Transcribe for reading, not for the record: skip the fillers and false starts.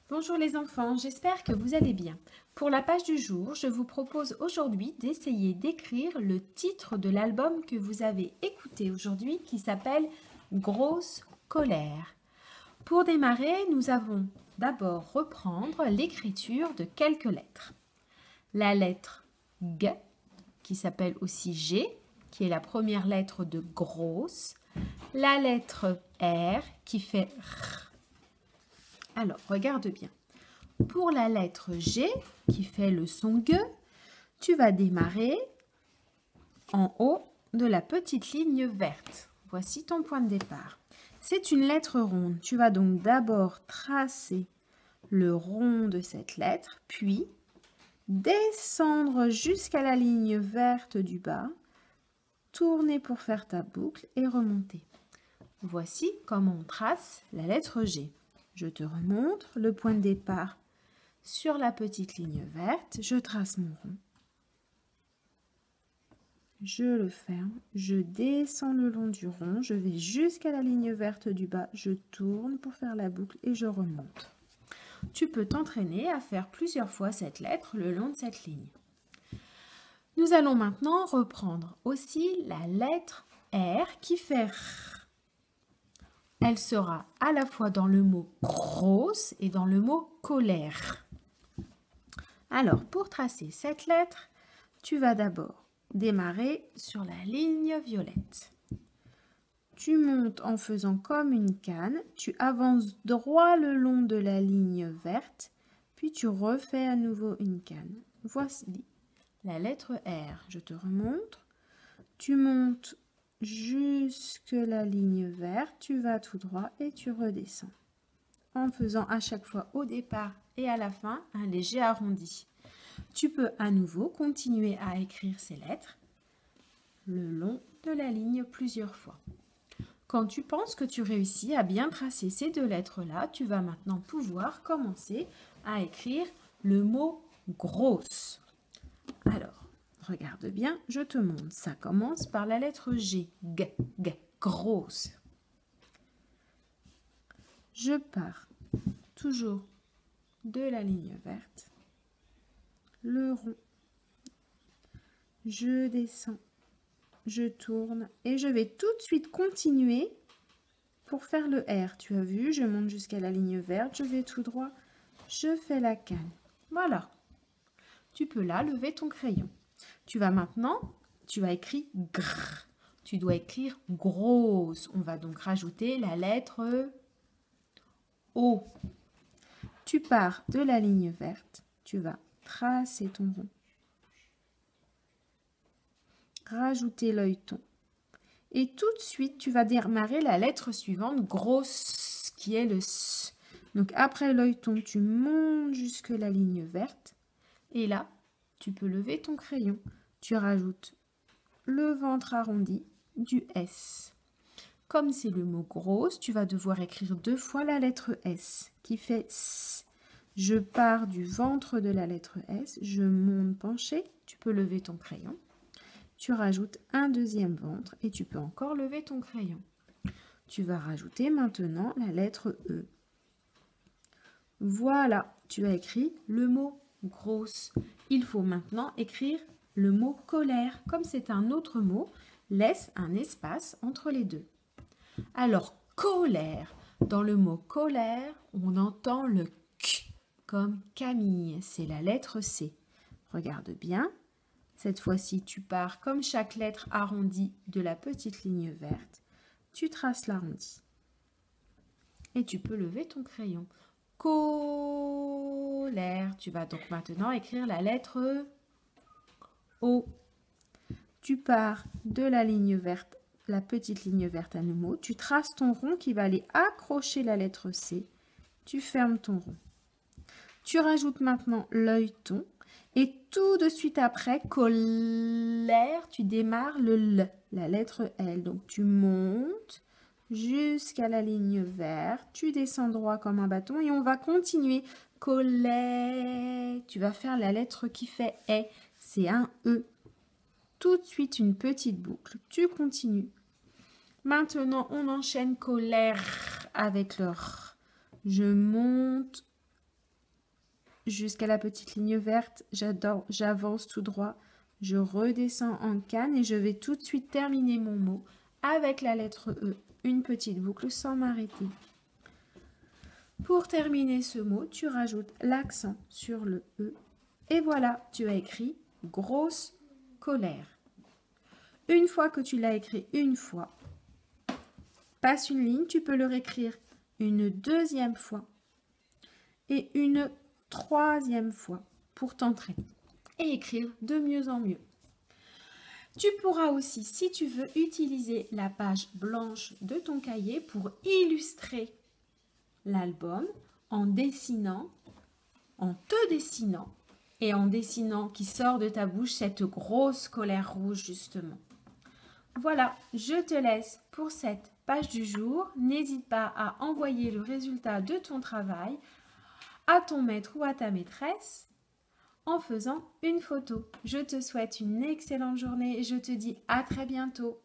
Bonjour les enfants, j'espère que vous allez bien. Pour la page du jour, je vous propose aujourd'hui d'essayer d'écrire le titre de l'album que vous avez écouté aujourd'hui qui s'appelle Grosse colère. Pour démarrer, nous allons d'abord reprendre l'écriture de quelques lettres. La lettre G, qui s'appelle aussi G, qui est la première lettre de grosse. La lettre R, qui fait R. Alors, regarde bien. Pour la lettre G, qui fait le son G, tu vas démarrer en haut de la petite ligne verte. Voici ton point de départ. C'est une lettre ronde. Tu vas donc d'abord tracer le rond de cette lettre, puis descendre jusqu'à la ligne verte du bas, tourner pour faire ta boucle et remonter. Voici comment on trace la lettre G. Je te remontre le point de départ. Sur la petite ligne verte, je trace mon rond. Je le ferme, je descends le long du rond, je vais jusqu'à la ligne verte du bas, je tourne pour faire la boucle et je remonte. Tu peux t'entraîner à faire plusieurs fois cette lettre le long de cette ligne. Nous allons maintenant reprendre aussi la lettre R qui fait R. Elle sera à la fois dans le mot grosse et dans le mot colère. Alors, pour tracer cette lettre, tu vas d'abord démarrer sur la ligne violette. Tu montes en faisant comme une canne, tu avances droit le long de la ligne verte, puis tu refais à nouveau une canne. Voici la lettre R. Je te remontre. Tu montes jusque la ligne verte, tu vas tout droit et tu redescends. En faisant à chaque fois au départ et à la fin un léger arrondi. Tu peux à nouveau continuer à écrire ces lettres le long de la ligne plusieurs fois. Quand tu penses que tu réussis à bien tracer ces deux lettres-là, tu vas maintenant pouvoir commencer à écrire le mot grosse. Alors, regarde bien, je te montre. Ça commence par la lettre G. G, G, grosse. Je pars toujours de la ligne verte, le rond, je descends, je tourne et je vais tout de suite continuer pour faire le R. Tu as vu, je monte jusqu'à la ligne verte, je vais tout droit, je fais la canne. Voilà. Tu peux là lever ton crayon. Tu vas écrire gr. Tu dois écrire grosse. On va donc rajouter la lettre O. Tu pars de la ligne verte, tu vas tracer ton rond, rajouter l'œilleton. Et tout de suite, tu vas démarrer la lettre suivante, grosse, qui est le S. Donc après l'œilleton, tu montes jusque la ligne verte. Et là, tu peux lever ton crayon. Tu rajoutes le ventre arrondi du S. Comme c'est le mot grosse, tu vas devoir écrire deux fois la lettre S, qui fait S. Je pars du ventre de la lettre S, je monte penché, tu peux lever ton crayon. Tu rajoutes un deuxième ventre et tu peux encore lever ton crayon. Tu vas rajouter maintenant la lettre E. Voilà, tu as écrit le mot grosse. Il faut maintenant écrire le mot colère. Comme c'est un autre mot, laisse un espace entre les deux. Alors, colère. Dans le mot colère, on entend le K comme Camille. C'est la lettre C. Regarde bien. Cette fois-ci, tu pars comme chaque lettre arrondie de la petite ligne verte. Tu traces l'arrondi. Et tu peux lever ton crayon. Colère. Tu vas donc maintenant écrire la lettre O. Tu pars de la ligne verte, la petite ligne verte à nouveau. Tu traces ton rond qui va aller accrocher la lettre C. Tu fermes ton rond. Tu rajoutes maintenant l'œilleton. Et tout de suite après, colère, tu démarres le L, la lettre L. Donc tu montes jusqu'à la ligne verte, tu descends droit comme un bâton et on va continuer. Colère, tu vas faire la lettre qui fait E, c'est un E. Tout de suite une petite boucle, tu continues. Maintenant, on enchaîne colère avec le R. Je monte jusqu'à la petite ligne verte, j'avance tout droit, je redescends en canne et je vais tout de suite terminer mon mot avec la lettre E, une petite boucle sans m'arrêter. Pour terminer ce mot, tu rajoutes l'accent sur le E et voilà, tu as écrit grosse colère. Une fois que tu l'as écrit une fois, passe une ligne, tu peux le réécrire une deuxième fois et une troisième fois pour t'entraîner et écrire de mieux en mieux. Tu pourras aussi, si tu veux, utiliser la page blanche de ton cahier pour illustrer l'album en dessinant, en te dessinant et en dessinant qui sort de ta bouche cette grosse colère rouge justement. Voilà, je te laisse pour cette page du jour. N'hésite pas à envoyer le résultat de ton travail à ton maître ou à ta maîtresse en faisant une photo. Je te souhaite une excellente journée et je te dis à très bientôt.